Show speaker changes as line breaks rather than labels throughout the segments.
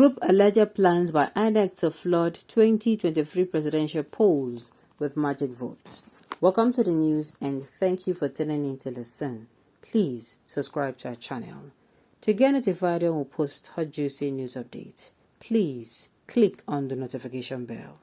group alleged plans by INEC to flood 2023 presidential polls with magic votes. Welcome to the news and thank you for tuning in to listen. Please subscribe to our channel. To get notified when we post hot juicy news updates, please click on the notification bell.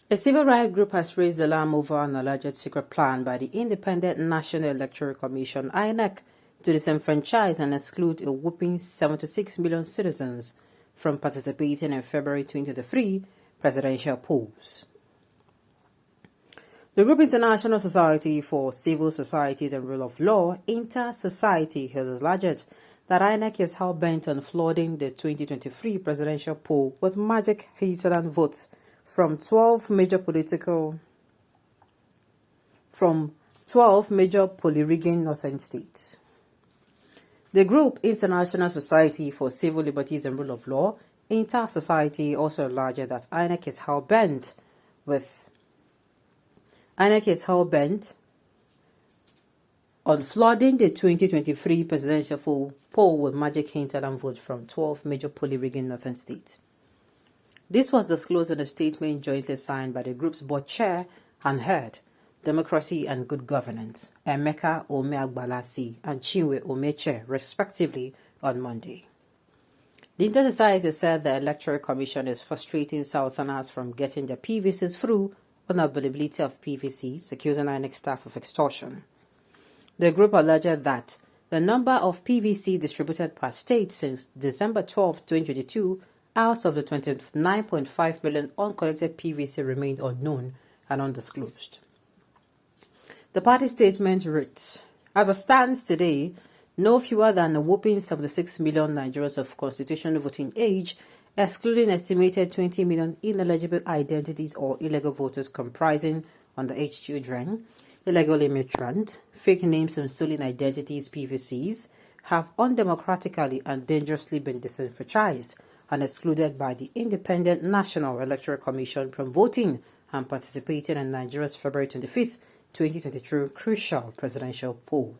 A civil rights group has raised alarm over an alleged secret plan by the Independent National Electoral Commission (INEC) to disenfranchise and exclude a whopping 76 million citizens from participating in February 2023 presidential polls. The group International Society for Civil Societies and Rule of Law, Inter-Society, has alleged that INEC is hell-bent on flooding the 2023 presidential poll with magic hinterland votes from 12 major poly-rigging northern states. The group International Society for Civil Liberties and Rule of Law, Inter-Society, also alleged that INEC is hell-bent on flooding the 2023 presidential poll with magic hinterland votes from 12 major poly-rigging northern states. This was disclosed in a statement jointly signed by the group's board chair and head, Democracy and Good Governance, Emeka Ome-Agbalasi and Chinwe Omeche, respectively, on Monday. The Inter-Society said the Electoral Commission is frustrating Southerners from getting their PVCs through on availability of PVCs, accusing INEC staff of extortion. The group alleged that the number of PVCs distributed per state since December 12, 2022, out of the 29.5 million uncollected PVC remained unknown and undisclosed. The party statement reads, as it stands today, no fewer than a whopping 76 million Nigerians of constitutional voting age, excluding estimated 20 million ineligible identities or illegal voters comprising underage children, illegal immigrants, fake names and stolen identities PVCs, have undemocratically and dangerously been disenfranchised and excluded by the Independent National Electoral Commission from voting and participating in Nigeria's February 25, 2022 crucial presidential poll.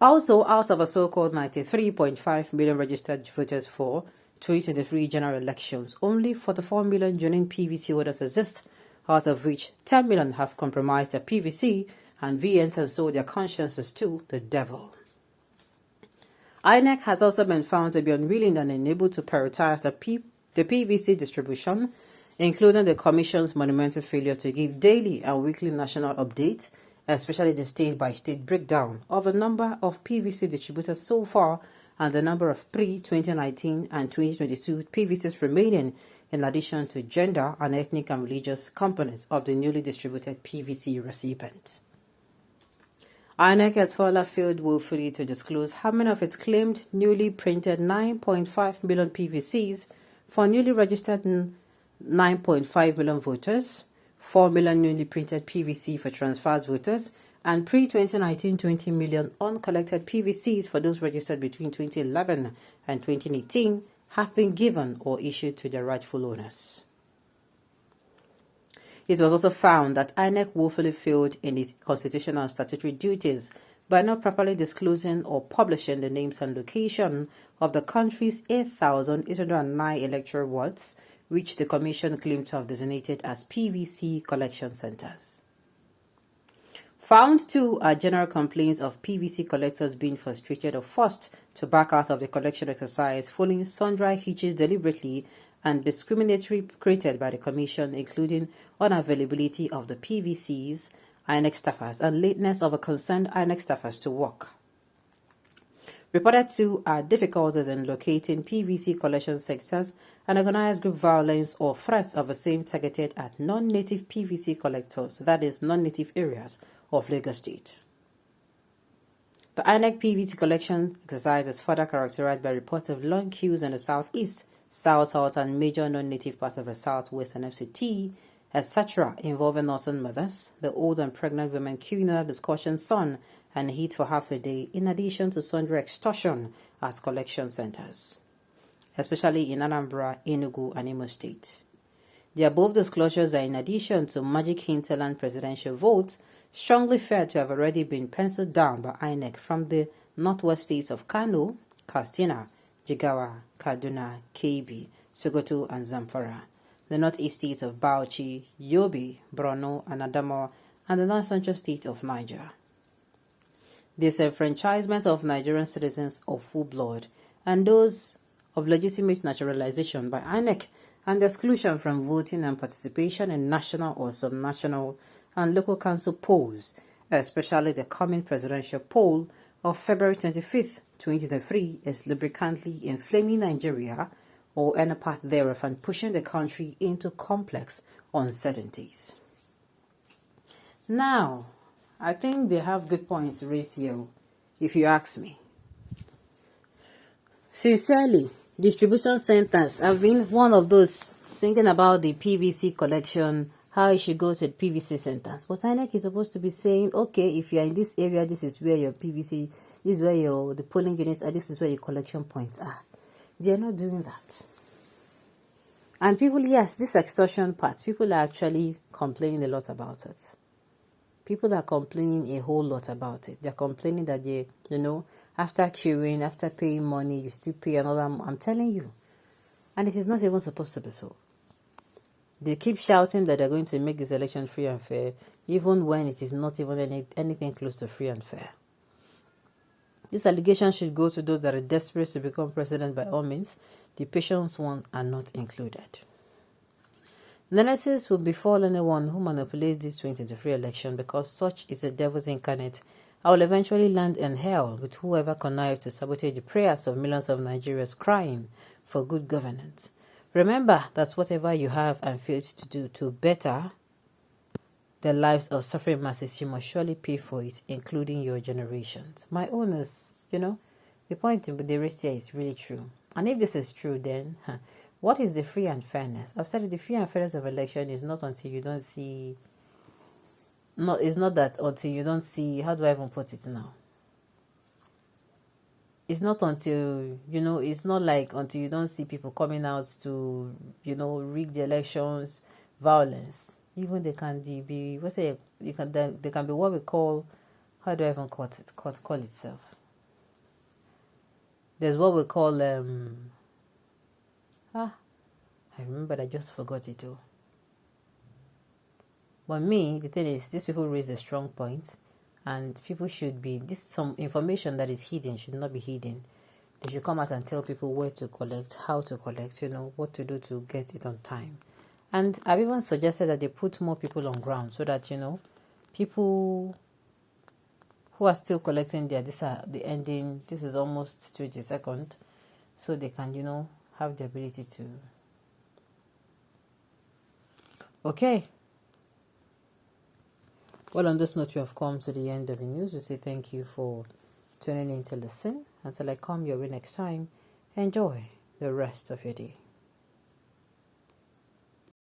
Also, out of a so-called 93.5 million registered voters for 2023 general elections, only 44 million genuine PVC holders exist, out of which 10 million have compromised their PVC and VNs and sold their consciences to the devil. INEC has also been found to be unwilling and unable to prioritize the PVC distribution, including the Commission's monumental failure to give daily and weekly national updates, especially the state-by-state breakdown of the number of PVC distributed so far and the number of pre-2019 and 2022 PVCs remaining, in addition to gender and ethnic and religious components of the newly distributed PVC recipients. INEC has further failed woefully to disclose how many of its claimed newly printed 9.5 million PVCs for newly registered 9.5 million voters, 4 million newly printed PVC for transfers voters, and pre-2019 20 million uncollected PVCs for those registered between 2011 and 2018 have been given or issued to their rightful owners. It was also found that INEC woefully failed in its constitutional and statutory duties by not properly disclosing or publishing the names and location of the country's 8,809 electoral wards, which the Commission claimed to have designated as PVC collection centers. Found too are general complaints of PVC collectors being frustrated or forced to back out of the collection exercise following sundry hitches deliberately and discriminatory created by the Commission, including unavailability of the PVCs, INEC staffers, and lateness of a concerned INEC staffers to work. Reported too are difficulties in locating PVC collection sectors and organized group violence or threats of the same targeted at non-native PVC collectors, that is, non-native areas of Lagos State. The INEC PVC collection exercise is further characterized by reports of long queues in the southeast, south, and major non-native parts of the southwest and FCT, etc., involving nursing mothers, the old and pregnant women queuing under the scorching sun and heat for half a day, in addition to sundry extortion as collection centers, especially in Anambra, Enugu, and Imo State. The above disclosures are in addition to magic hinterland presidential votes strongly felt to have already been penciled down by INEC from the northwest states of Kano, Katsina, Jigawa, Kaduna, Kebbi, Sokoto, and Zamfara. The northeast states of Bauchi, Yobe, Borno, and Adamawa, and the north-central state of Niger. Disenfranchisement of Nigerian citizens of full blood and those of legitimate naturalization by INEC, and the exclusion from voting and participation in national or subnational and local council polls, especially the coming presidential poll of February 25th, 2023, is lubricantly inflaming Nigeria or any part thereof and pushing the country into complex uncertainties. Now, I think they have good points raised here, if you ask me. Sincerely, distribution centers have been one of those thinking about the PVC collection, how you should go to the PVC centers. But INEC is supposed to be saying, okay, if you are in this area, this is where your PVC, this is where the polling units are, this is where your collection points are. They are not doing that. And people, yes, this extortion part, people are actually complaining a lot about it. People are complaining a whole lot about it. They're complaining that they, after queuing, after paying money, you still pay another. I'm telling you. And it is not even supposed to be so. They keep shouting that they're going to make this election free and fair, even when it is not even anything close to free and fair. This allegation should go to those that are desperate to become president by all means. The patient ones are not included. Nemesis will befall anyone who manipulates this 2023 election, because such is the devil's incarnate. I will eventually land in hell with whoever connived to sabotage the prayers of millions of Nigerians crying for good governance. Remember that whatever you have and failed to do to better the lives of suffering masses, you must surely pay for it, including your generations. My own is, the point they raised here is really true. And if this is true, then what is the free and fairness? I've said the free and fairness of election is not until you don't see. No, it's not that until you don't see. How do I even put it now? It's not until it's not like until you don't see people coming out to rig the elections, violence. Even they can be they can be what we call, how do I even call itself? There's what we call I remember, I just forgot it too. But the thing is, these people raise a strong point, and people should be, some information that is hidden should not be hidden. They should come out and tell people where to collect, how to collect, what to do to get it on time. And I've even suggested that they put more people on ground so that, people who are still collecting this is almost 22nd, so they can, have the ability to. Okay. Well, on this note, we have come to the end of the news. We say thank you for tuning in to listen. Until I come your way next time, enjoy the rest of your day.